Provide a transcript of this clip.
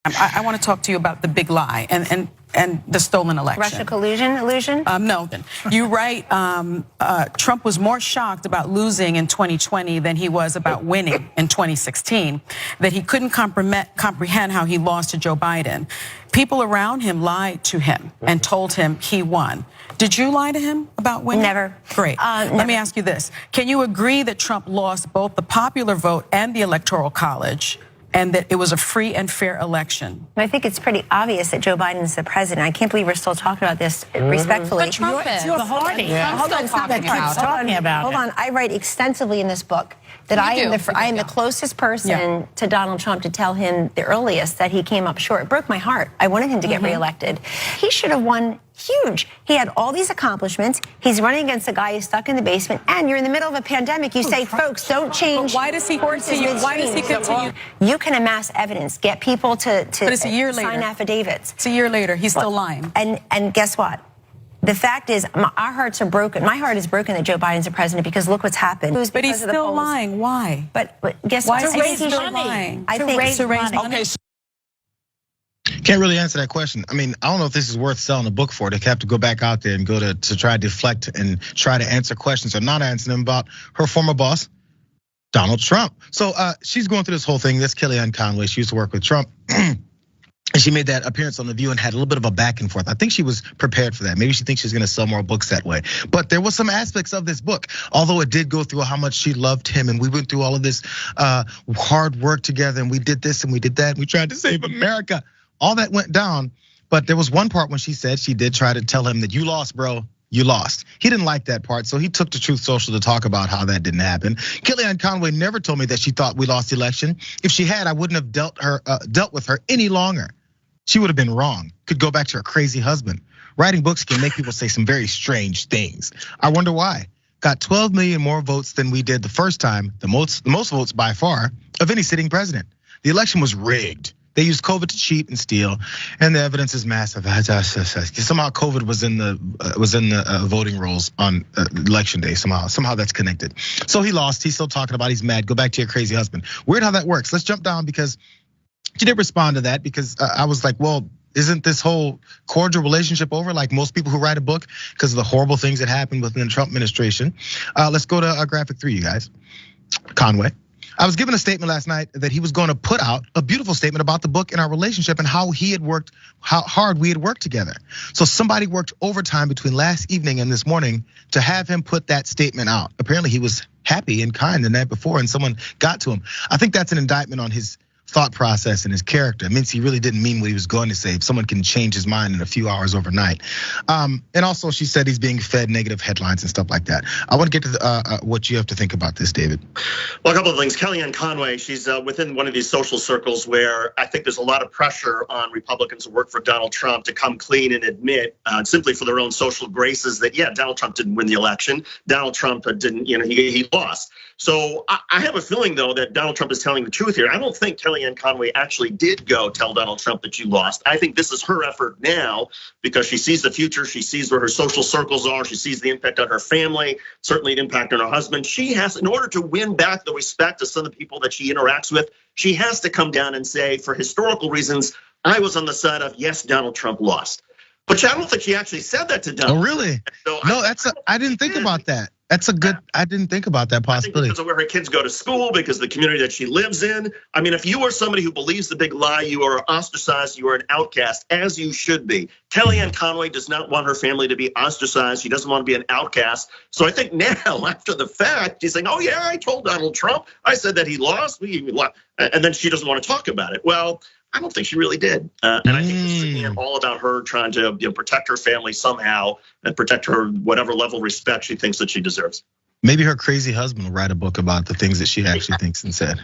I want to talk to you about the big lie and the stolen election. Russia collusion, illusion? No, you write Trump was more shocked about losing in 2020 than he was about winning in 2016, that he couldn't comprehend how he lost to Joe Biden. People around him lied to him and told him he won. Did you lie to him about winning? Never. Great. Let me ask you this. Can you agree that Trump lost both the popular vote and the Electoral College, and that it was a free and fair election? I think it's pretty obvious that Joe Biden is the president. I can't believe we're still talking about this respectfully. But Trump is. Your party. Hold on, talking about Hold on. I write extensively in this book that I am the closest person to Donald Trump to tell him the earliest that he came up short. It broke my heart. I wanted him to get reelected. He should have won huge. He had all these accomplishments. He's running against a guy who's stuck in the basement, and you're in the middle of a pandemic. You say, folks, don't change. But why does he continue? Why does he continue? You can amass evidence, get people to But it's a year later. sign affidavits. It's a year later. He's still lying. And guess what? The fact is, our hearts are broken. My heart is broken that Joe Biden's the president because look what's happened. But he's still lying. Why? But guess Why what? is he still lying? I think to raise money. Okay. Can't really answer that question. I mean, I don't know if this is worth selling a book for. They have to go back out there and go to try to deflect and try to answer questions or not answer them about her former boss, Donald Trump. So she's going through this whole thing. That's Kellyanne Conway. She used to work with Trump. And she made that appearance on The View and had a little bit of a back and forth. I think she was prepared for that. Maybe she thinks she's gonna sell more books that way. But there was some aspects of this book, although it did go through how much she loved him, and we went through all of this hard work together, and we did this and we did that, and we tried to save America. All that went down, but there was one part when she said she did try to tell him that you lost, bro. You lost. He didn't like that part, so he took to Truth Social to talk about how that didn't happen. Kellyanne Conway never told me that she thought we lost the election. If she had, I wouldn't have dealt with her any longer. She would have been wrong. Could go back to her crazy husband. Writing books can make people say some very strange things. I wonder why. Got 12 million more votes than we did the first time, the most votes by far of any sitting president. The election was rigged. They used COVID to cheat and steal, and the evidence is massive. Somehow COVID was in the voting rolls on election day. Somehow that's connected. So he lost. He's still talking about. He's mad. Go back to your crazy husband. Weird how that works. Let's jump down because she did respond to that because I was like, well, isn't this whole cordial relationship over like most people who write a book because of the horrible things that happened within the Trump administration? Let's go to graphic 3, you guys. Conway. I was given a statement last night that he was going to put out a beautiful statement about the book and our relationship and how hard we had worked together. So somebody worked overtime between last evening and this morning to have him put that statement out. Apparently he was happy and kind the night before and someone got to him. I think that's an indictment on his thought process and his character. It means he really didn't mean what he was going to say. If someone can change his mind in a few hours overnight. And also she said he's being fed negative headlines and stuff like that. I want to get to what you have to think about this, David. Well, a couple of things. Kellyanne Conway, she's within one of these social circles where I think there's a lot of pressure on Republicans who work for Donald Trump to come clean and admit simply for their own social graces that, yeah, Donald Trump didn't win the election. Donald Trump didn't, he lost. So I have a feeling, though, that Donald Trump is telling the truth here. I don't think Kellyanne Conway actually did go tell Donald Trump that you lost. I think this is her effort now because she sees the future. She sees where her social circles are. She sees the impact on her family, certainly an impact on her husband. She has, in order to win back the respect of some of the people that she interacts with, she has to come down and say, for historical reasons, I was on the side of, yes, Donald Trump lost. But I don't think she actually said that to Donald. Oh, really? So no, I didn't think about that. That's a good, I didn't think about that possibility. I think because of where her kids go to school, because of the community that she lives in. I mean, if you are somebody who believes the big lie, you are ostracized, you are an outcast, as you should be. Kellyanne Conway does not want her family to be ostracized. She doesn't want to be an outcast. So I think now, after the fact, she's saying, oh yeah, I told Donald Trump, I said that he lost, and then she doesn't want to talk about it. Well, I don't think she really did. And I think this is all about her trying to protect her family somehow and protect her whatever level of respect she thinks that she deserves. Maybe her crazy husband will write a book about the things that she actually thinks and said.